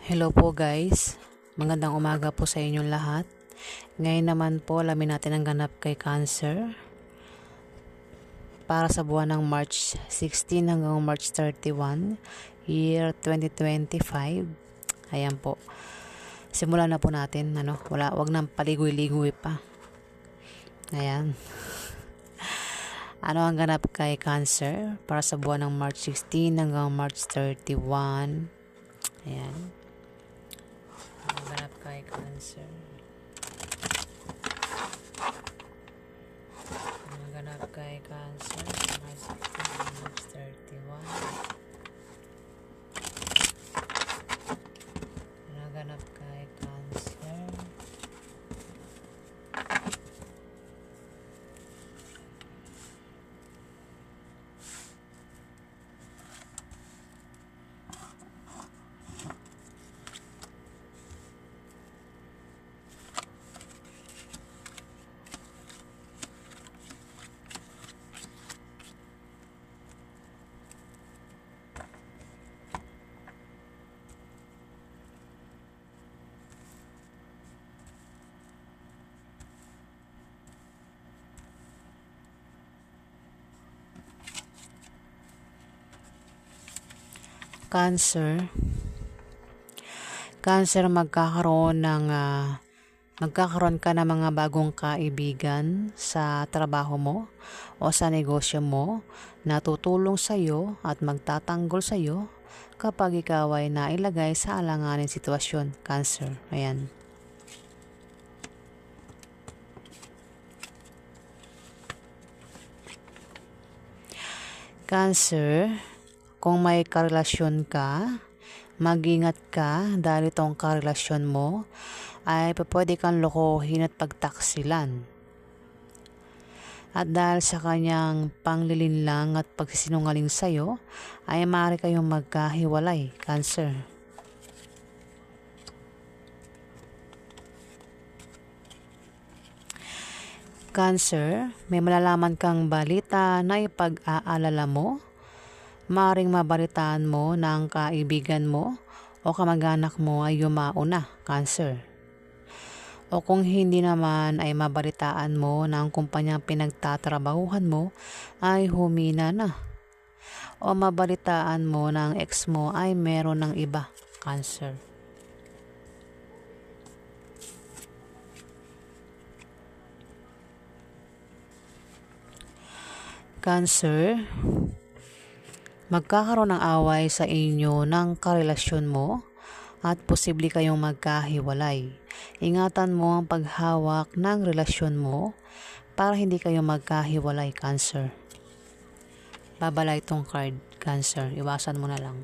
Hello po guys, magandang umaga po sa inyong lahat. Ngayon naman po, alamin natin ang ganap kay Cancer para sa buwan ng March 16 hanggang March 31, year 2025. Ayan po, simulan na po natin. Wag nang paligoy-ligoy pa. Ayan. Ano ang ganap kay Cancer para sa buwan ng March 16 hanggang March 31? Ayan. Ang ganap kay Cancer. Ang ganap kay Cancer March 16 March 31. Ang ganap kay Cancer. Cancer, magkakaroon ka ng mga bagong kaibigan sa trabaho mo o sa negosyo mo na tutulong sa iyo at magtatanggol sa iyo kapag ikaw ay nailagay sa alanganing sitwasyon. Cancer. Ayan. Cancer, kung may karelasyon ka, mag-ingat ka dahil itong karelasyon mo ay pwede kang lokohin at pagtaksilan. At dahil sa kanyang panglilinlang at pagsisinungaling sa iyo, ay maaari kayong magkahiwalay. Cancer. Cancer, may malalaman kang balita na ipag-aalala mo. Maaring mabalitaan mo na ang kaibigan mo o kamag-anak mo ay yumao na. Cancer. O kung hindi naman ay mabalitaan mo na ang kumpanyang pinagtatrabahuhan mo ay humina na. O mabalitaan mo na ang ex mo ay meron ng iba. Cancer. Cancer, magkakaroon ng away sa inyo ng karelasyon mo at posible kayong magkahiwalay. Ingatan mo ang paghawak ng relasyon mo para hindi kayo magkahiwalay. Cancer. Babala itong card. Cancer, iwasan mo na lang.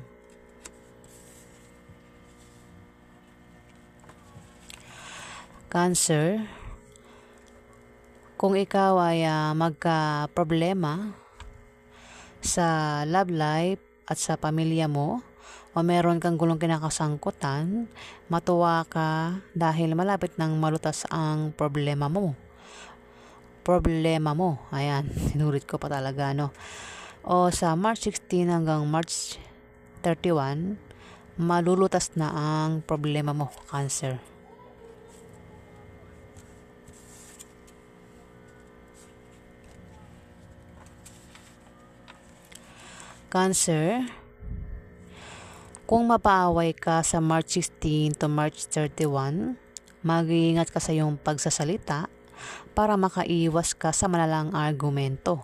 Cancer, kung ikaw ay magka-problema sa love life at sa pamilya mo o meron kang gulong kinakasangkutan, matuwa ka dahil malapit nang malutas ang problema mo. Ayan, sinulit ko pa talaga, no? O sa March 16 hanggang March 31, malulutas na ang problema mo. Cancer. Cancer, kung mapaaway ka sa March 16 to March 31, mag-iingat ka sa iyong pagsasalita para makaiwas ka sa malalang argumento.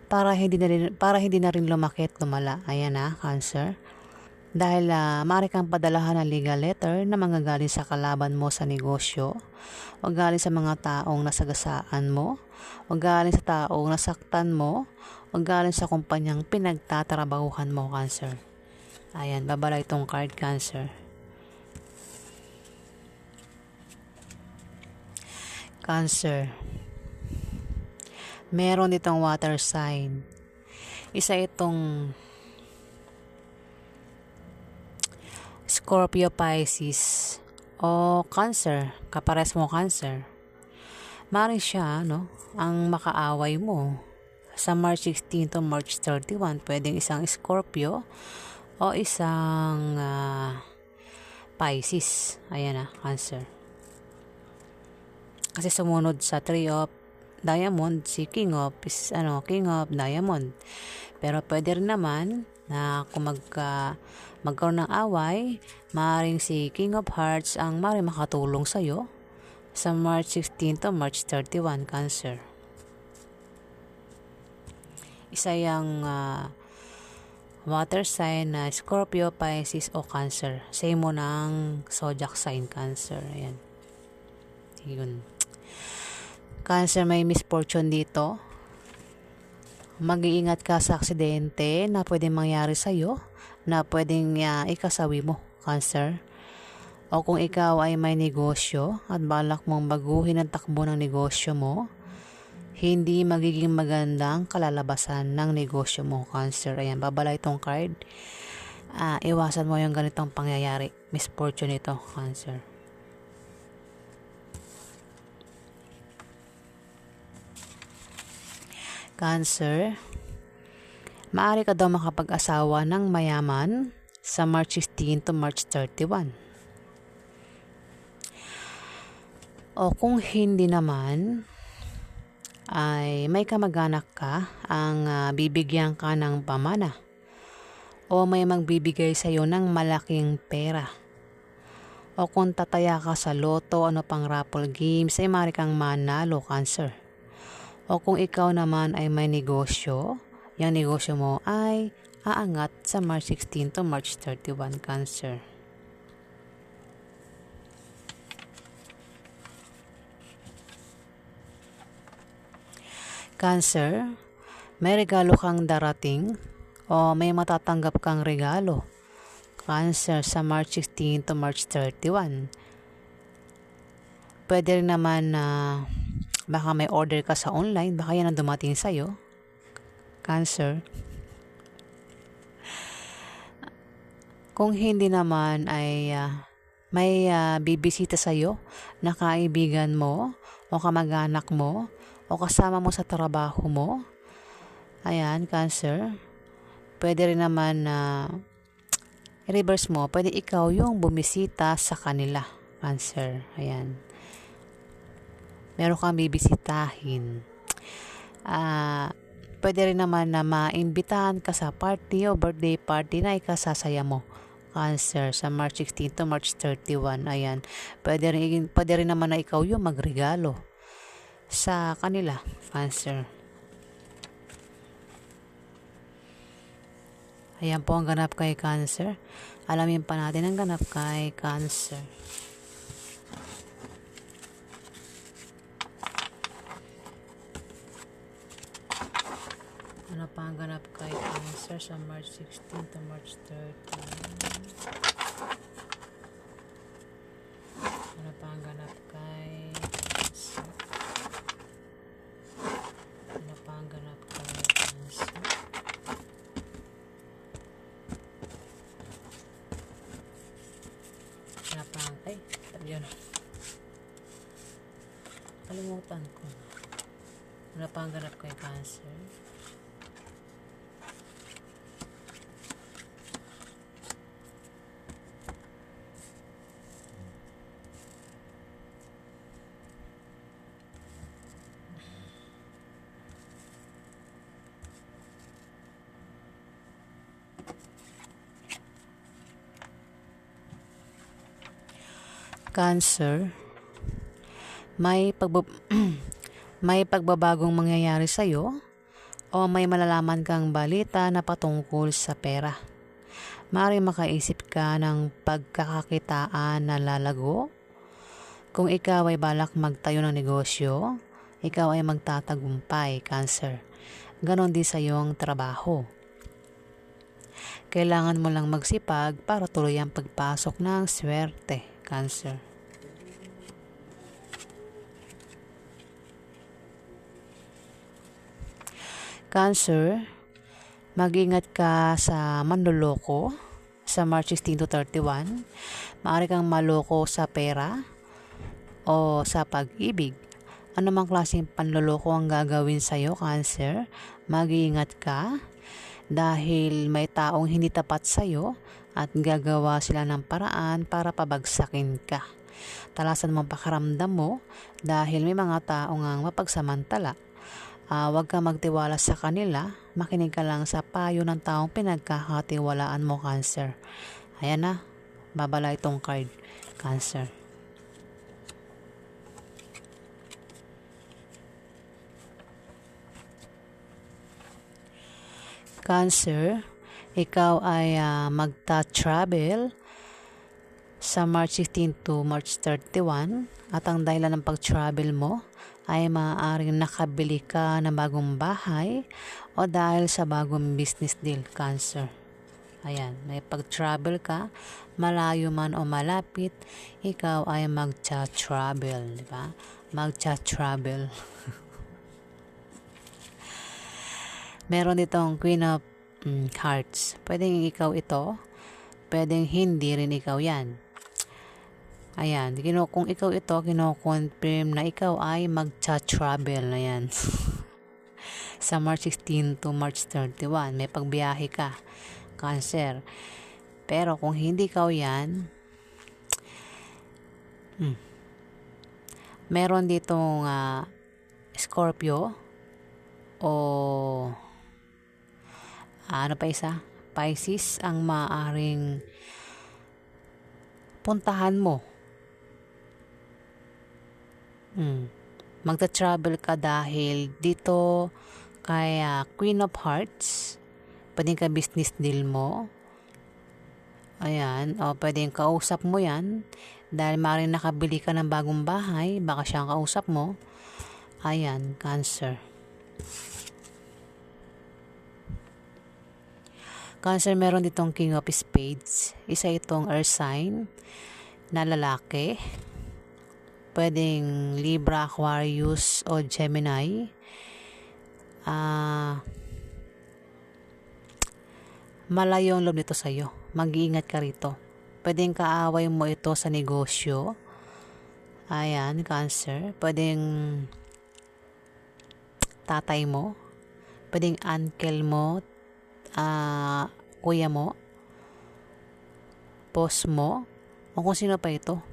Para hindi na rin lumaki at lumala. Ayan na, Cancer. Dahil maaari kang padalahan ng legal letter na manggagaling sa kalaban mo sa negosyo, o galing sa mga taong nasagasaan mo, o galing sa taong nasaktan mo, o galing sa kumpanyang pinagtatrabahuhan mo. Cancer. Ayan, babala itong card. Cancer. Cancer, meron ditong water sign. Isa itong Scorpio, Pisces o Cancer. Kapares mo, Cancer. Maaaring siya, ang makaaway mo sa March 16 to March 31. Pwedeng isang Scorpio o isang Pisces. Ayan na, Cancer. Kasi sumunod sa Three of Diamond si King of Diamond. Pero pwede rin naman na kung magkaroon ng away, maaaring si King of Hearts ang maaaring makatulong sa'yo sa March 16 to March 31, Cancer. Isa yung water sign na Scorpio, Pisces o Cancer. Same mo ng zodiac sign, Cancer. Ayan. Yun. Cancer, may misfortune dito. Mag-iingat ka sa aksidente na pwedeng mangyari sa'yo, na pwedeng ikasawi mo, Cancer. O kung ikaw ay may negosyo at balak mong baguhin ang takbo ng negosyo mo, hindi magiging magandang kalalabasan ng negosyo mo, Cancer. Ayan, babala itong card. Iwasan mo yung ganitong pangyayari. Misfortune ito, Cancer. Cancer, maaari ka daw makapag-asawa ng mayaman sa March 16 to March 31. O kung hindi naman, ay may kamag-anak ka ang bibigyan ka ng pamana o may magbibigay sa iyo ng malaking pera. O kung tataya ka sa loto, ano pang raffle games, ay maaari kang manalo, Cancer. O kung ikaw naman ay may negosyo, yung negosyo mo ay aangat sa March 16 to March 31, Cancer. Cancer, may regalo kang darating o may matatanggap kang regalo, Cancer, sa March 16 to March 31. Pwede rin naman na baka may order ka sa online, baka yan ang dumating sa'yo, Cancer. Kung hindi naman ay may bibisita sa'yo na kaibigan mo o kamag-anak mo o kasama mo sa trabaho mo. Ayan, Cancer. Pwede rin naman na reverse mo, pwede ikaw yung bumisita sa kanila, Cancer. Ayan. Meron kang bibisitahin. Pwede rin naman na maimbitahan ka sa party o birthday party na ikasasaya mo, Cancer, sa March 16 to March 31. Ayan. Pwede rin naman na ikaw yung magregalo sa kanila, Cancer. Ayan po ang ganap kay Cancer. Alamin pa natin ang ganap kay Cancer. Ano pa ang ganap kay Cancer sa March 16 to March 30? Ano pa ang ganap kay Cancer? Ano pa ang ganap kay Cancer? Ano pa ang... Ay, yun. Kalimutan ko. Ano pa ang ganap kay Cancer? Cancer, may pagbabagong mangyayari sa iyo o may malalaman kang balita na patungkol sa pera. Maaaring makaisip ka ng pagkakakitaan na lalago. Kung ikaw ay balak magtayo ng negosyo, ikaw ay magtatagumpay, Cancer. Ganon din sa iyong trabaho. Kailangan mo lang magsipag para tuloy ang pagpasok ng swerte, Cancer. Cancer, mag-ingat ka sa manloloko sa March 16 to 31. Maaari kang maloko sa pera o sa pag-ibig. Ano mang klaseng panloloko ang gagawin sa'yo, Cancer, mag-iingat ka. dahil may taong hindi tapat sa'yo at gagawa sila ng paraan para pabagsakin ka. Talasan mo ang pakiramdam mo dahil may mga taong ang mapagsamantala. Huwag ka magtiwala sa kanila, makinig ka lang sa payo ng taong pinagkakatiwalaan mo, Cancer. Ayan na, babala itong card, Cancer. Cancer, ikaw ay magta-travel sa March 16 to March 31 at ang dahilan ng pag-travel mo ay maaaring nakabili ka ng bagong bahay o dahil sa bagong business deal, Cancer. Ayan, may pag-travel ka, malayo man o malapit, ikaw ay magta-travel, di ba? Magta-travel. Meron ditong Queen of Hearts. Pwedeng ikaw ito, pwedeng hindi rin ikaw yan. Ayan, kung ikaw ito, kino-confirm na ikaw ay magcha-travel na yan. Sa March 16 to March 31, may pagbiyahe ka, Cancer. Pero kung hindi ikaw yan, meron ditong Scorpio o ano pa isa? Pisces ang maaring puntahan mo. Magta-travel ka dahil dito kay Queen of Hearts. Pwedeng ka business deal mo. Ayan. O pwedeng kausap mo yan. Dahil maaaring nakabili ka ng bagong bahay. Baka siyang kausap mo. Ayan, Cancer. Cancer, meron ditong King of Spades. Isa itong earth sign na lalaki. Pwedeng Libra, Aquarius o Gemini. Malayo ang loob nito sa'yo. Mag-iingat ka rito. Pwedeng kaaway mo ito sa negosyo. Ayan, Cancer. Pwedeng tatay mo. Pwedeng uncle mo. Kuya mo, boss mo, o kung sino pa ito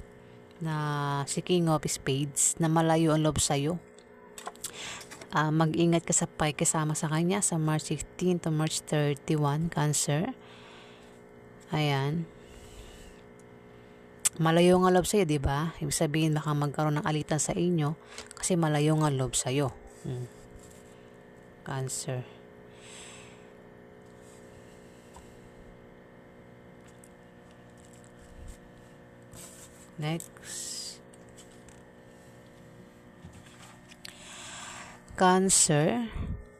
na si King of Spades na malayo ang loob sa'yo. Mag-ingat ka sa kasama sa kanya sa March 16 to March 31, Cancer. Ayan. Malayo ang loob sa'yo, diba? Ibig sabihin baka magkaroon ng alitan sa inyo kasi malayo ang loob sa'yo. Cancer. Next. Cancer,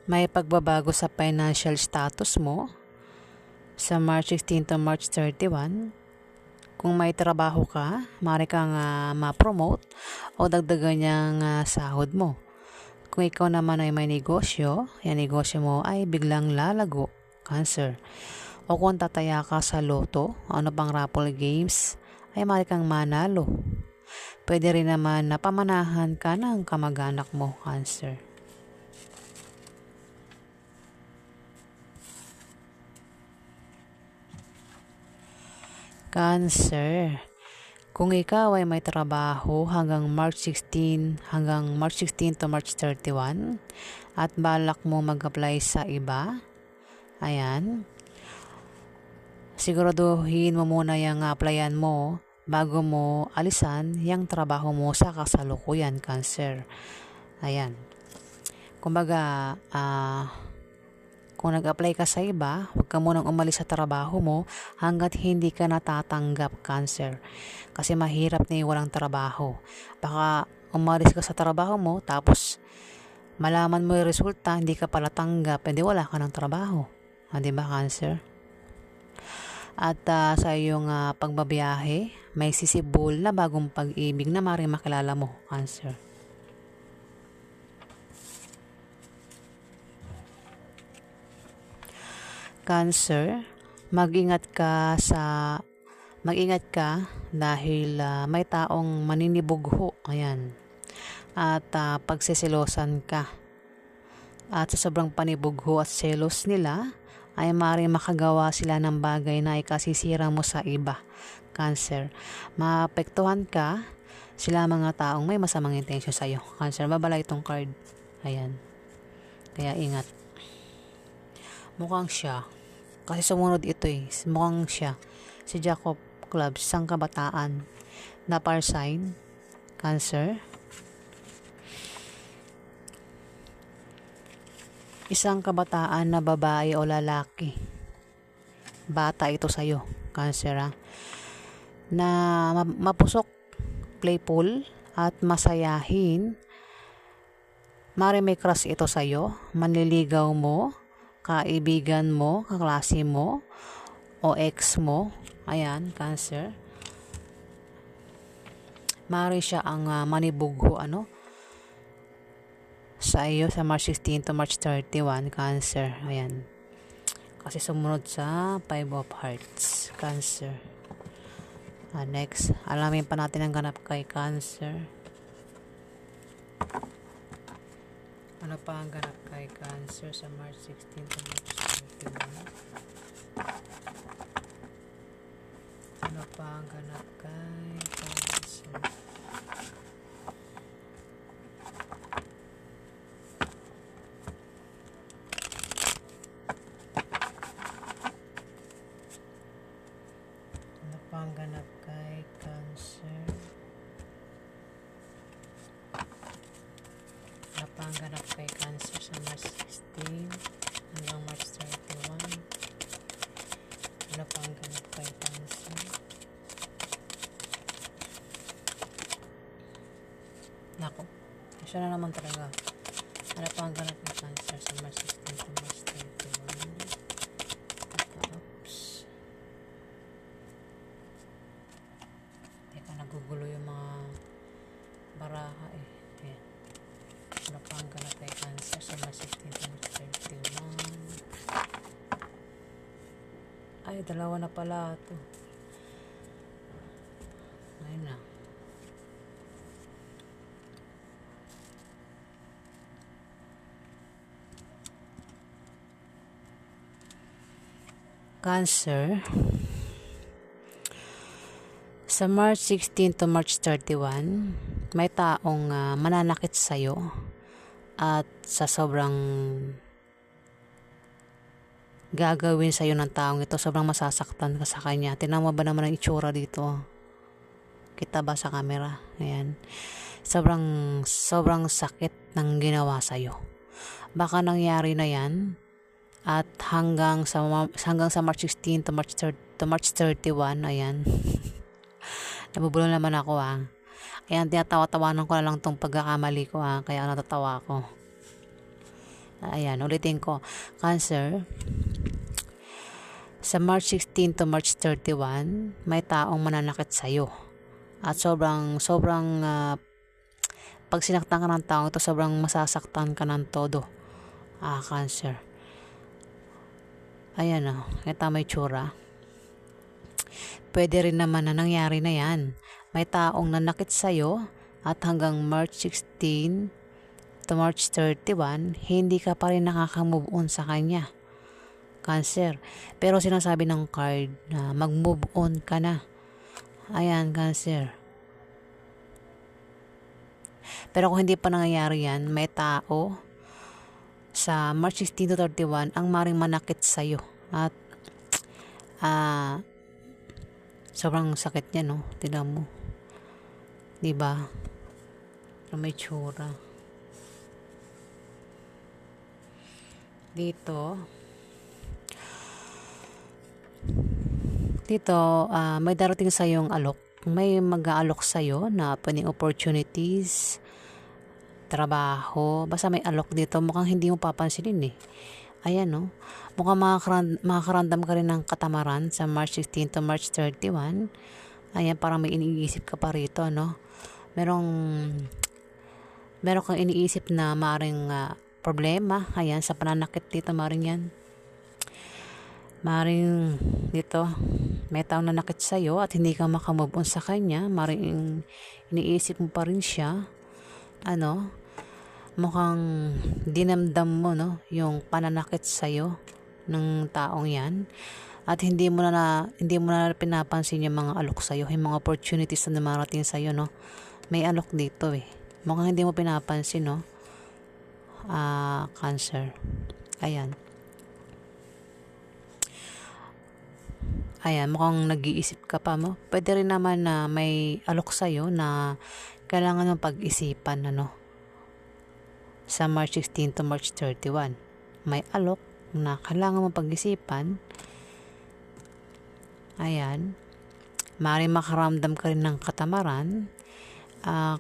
may pagbabago sa financial status mo sa March 16 to March 31. Kung may trabaho ka, maaari kang ma-promote o dagdagan niyang sahod mo. Kung ikaw naman ay may negosyo, yan negosyo mo ay biglang lalago, Cancer. O kung tataya ka sa loto, ano pang raffle games, ay maaari kang manalo. Pwede rin naman na pamanahan ka ng kamag-anak mo, Cancer. Cancer, kung ikaw ay may trabaho hanggang March 16 to March 31 at balak mo mag-apply sa iba, ayan, siguraduhin mo muna yung applyan mo bago mo alisan yung trabaho mo sa kasalukuyan, Cancer. Ayan. Kumbaga, kung nag-apply ka sa iba, huwag ka munang umalis sa trabaho mo hanggat hindi ka natatanggap, Cancer. Kasi mahirap na walang trabaho. Baka umalis ka sa trabaho mo, tapos malaman mo yung resulta, hindi ka pala tanggap, hindi wala ka ng trabaho. Diba, Cancer? At sa iyong pagbabiyahe, may sisibol na bagong pag-ibig na maaaring makilala mo, Cancer. Cancer, mag-ingat ka dahil may taong maninibugho, ayan. At pagsisilosan ka. At sa sobrang panibugho at selos nila, ay maaaring makagawa sila ng bagay na ikasisira mo sa iba. Cancer, maapektuhan ka sila mga taong may masamang intensyon sa'yo. Cancer, babala itong card. Ayan. Kaya ingat. Mukhang siya. Kasi sumunod ito eh. Mukhang siya. Si Jack of Clubs, isang kabataan na fire sign. Cancer. Isang kabataan na babae o lalaki. Bata ito sa'yo. Cancer ha. Na mapusok, playful, at masayahin. Mari may crush ito sa'yo. Manliligaw mo, kaibigan mo, kaklase mo, o ex mo. Ayan, Cancer. Mari siya ang manibugho sa iyo sa March 16 to March 31, Cancer. Ayan. Kasi sumunod sa 5 of Hearts, Cancer. Next, alamin pa natin ang ganap kay Cancer. Ano pa ang ganap kay Cancer sa March 16 to March 31? Ano pa ang ganap kay Cancer? Ano pa ang ganap kay Cancer? Ano pa ang ganap kay Cancer sa March 16 hanggang March 31? Ano pa ang ganap kay Cancer? Nako, siya na naman talaga. Ano pa ang ganap kay Cancer sa March 16 to March 31? Oops. Teka, nagugulo yung mga baraha eh. Ayan. Ano pa ang ganap kay Cancer sa March 16 to March 31? Ay, dalawa na pala ito. Ayun na. Cancer, sa March 16 to March 31, may taong mananakit sa'yo at sa sobrang gagawin sa'yo ng taong ito, sobrang masasaktan ka sa kanya. Tingnan mo ba naman ang itsura dito? Kita ba sa camera? Ayan. Sobrang sakit ng ginawa sa'yo. Baka nangyari na yan at hanggang sa March 16 to March 31, ayan. Nabubulol naman ako Ayan, tinatawa-tawanan ko na lang tong pagkakamali ko kaya natatawa ako. Ayan, ulitin ko. Cancer, sa March 16 to March 31, may taong mananakit sa'yo. At sobrang pag sinaktan ka ng taong ito, sobrang masasaktan ka ng todo. Cancer. Ayan kita may tsura. Pwede rin naman na nangyari na yan. May taong nanakit sa'yo at hanggang March 16 to March 31, hindi ka pa rin nakaka-move on sa kanya. Cancer. Pero sinasabi ng card na mag-move on ka na. Ayan, Cancer. Pero kung hindi pa nangyayari yan, may tao sa March 16 to 31 ang maring manakit sa'yo. At sobrang sakit niya, no? Tignan mo. Diba? May tsura. Dito, may darating sa yung alok. May mag-aalok sa'yo na pwedeng opportunities, trabaho. Basta may alok dito. Mukhang hindi mo papansinin eh. Ayan mukhang makakarandam ka rin ng katamaran sa March 16 to March 31. Ayan, parang may iniisip ka pa rito, Meron kang iniisip na maring problema. Ayan, sa pananakit dito, maring yan. Maring dito, may taong nanakit sa'yo at hindi ka makamove on sa kanya. Maring iniisip mo pa rin siya. Mukhang dinamdam mo, yung pananakit sa'yo. ng taong yan. At hindi mo na pinapansin yung mga alok sa'yo, yung mga opportunities na dumarating sa'yo, no? May alok dito eh. Mukhang hindi mo pinapansin, no? Cancer. Ayan. Ayan, mukhang nag-iisip ka pa mo. Pwede rin naman na may alok sa'yo na kailangan mong pag-isipan, ano? Sa March 16 to March 31. May alok na kailangan mong pag-isipan. Ayan. Maaaring makaramdam ka rin ng katamaran.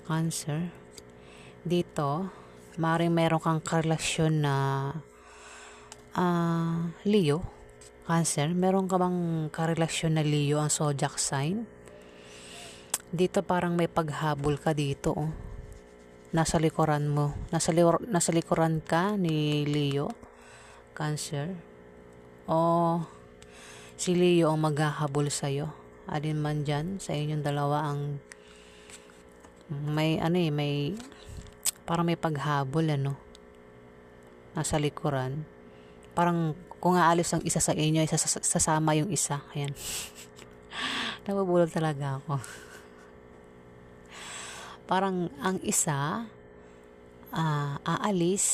Cancer. Dito, maaaring meron kang karelasyon na Leo. Cancer. Meron ka bang karelasyon na Leo ang zodiac sign? Dito parang may paghabol ka dito. Oh. Nasa likuran mo. Nasa likuran ka ni Leo. Cancer. Si Leo ang maghahabol sa'yo. Alin man dyan sa inyong dalawa ang may parang may paghabol, ano, nasa likuran. Parang kung aalis ang isa sa inyo, sasama yung isa. Ayan. Nabubulol talaga ako. Parang ang isa aalis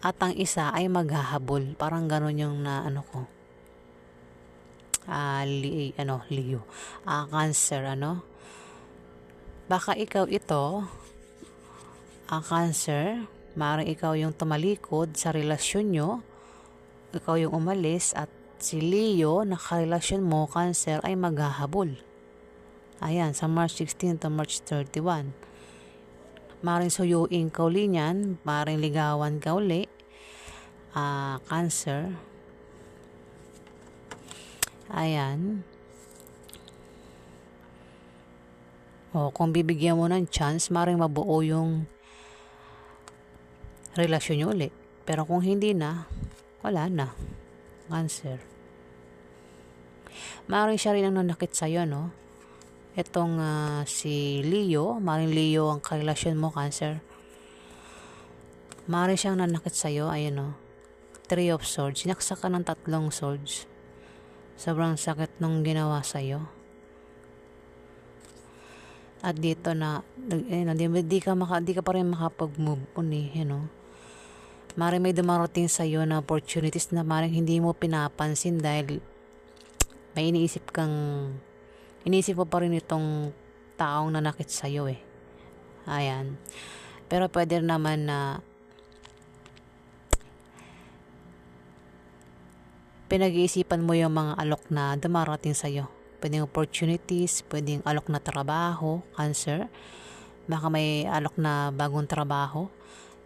at ang isa ay maghahabol. Parang gano'n yung ko. Leo. Cancer, ano? Baka ikaw ito, Cancer, maaaring ikaw yung tumalikod sa relasyon nyo, ikaw yung umalis, at si Leo na karelasyon mo, Cancer, ay maghahabol. Ayan, sa March 16 to March 31. Maaaring suyuin ka uli niyan, maaaring ligawan ka uli, Cancer. Ayan. Kung bibigyan mo ng chance, maaaring mabuo yung relasyon nyo uli. Pero kung hindi na, wala na. Cancer. Maaaring siya rin ang nanakit sa'yo, no? Itong si Leo, maaaring Leo ang karelasyon mo, Cancer. Maaaring siyang nanakit sa'yo, ayun, no? 3 of Swords. Sinaksak ka ng 3 swords. Sobrang sakit nung ginawa sa'yo. At dito na, di ka pa rin makapag-move on eh, Maaaring may dumarating sa'yo na opportunities na maaaring hindi mo pinapansin dahil may iniisip mo pa rin itong taong nanakit sa'yo eh. Ayan. Pero pwede naman na pinag-iisipan mo yung mga alok na dumarating sa'yo. Pwedeng opportunities, pwedeng alok na trabaho, Cancer. Baka may alok na bagong trabaho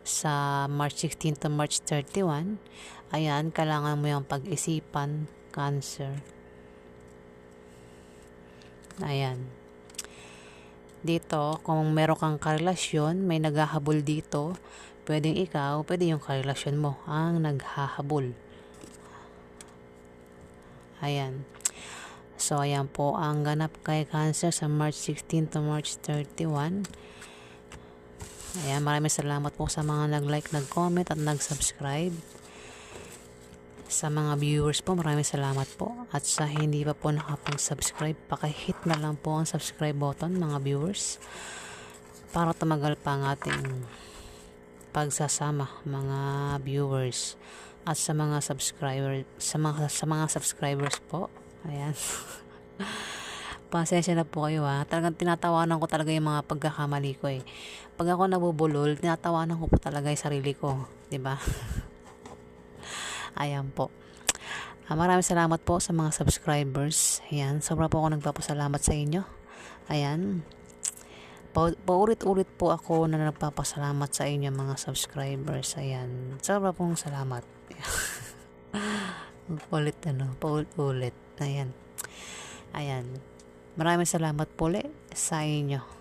sa March 16 to March 31. Ayan, kailangan mo yung pag-isipan, Cancer. Ayan. Dito, kung meron kang karelasyon, may naghahabol dito, pwedeng ikaw, pwede yung karelasyon mo ang naghahabol. Ayan. So, ayan po ang ganap kay Cancer sa March 16 to March 31. Ayan, maraming salamat po sa mga nag-like, nag-comment at nag-subscribe. Sa mga viewers po, maraming salamat po. At sa hindi pa po nakapag-subscribe, paki-hit na lang po ang subscribe button, mga viewers, para tumagal pa ang ating pagsasama, mga viewers. At sa mga subscribers po, ayan. Pasensya na po kayo Talagang tinatawanan ko talaga yung mga pagkakamali ko eh. Pag ako nabubulol, tinatawanan ko po talaga yung sarili ko, 'di ba? Ayan po. Maraming salamat po sa mga subscribers. Ayan, sobra po ako nagpapasalamat sa inyo. Ayan. Paulit-ulit po ako na nagpapasalamat sa inyo mga subscribers. Ayan. Sobra pong salamat. Paulit-ulit. Ayan. Maraming salamat po ulit sa inyo.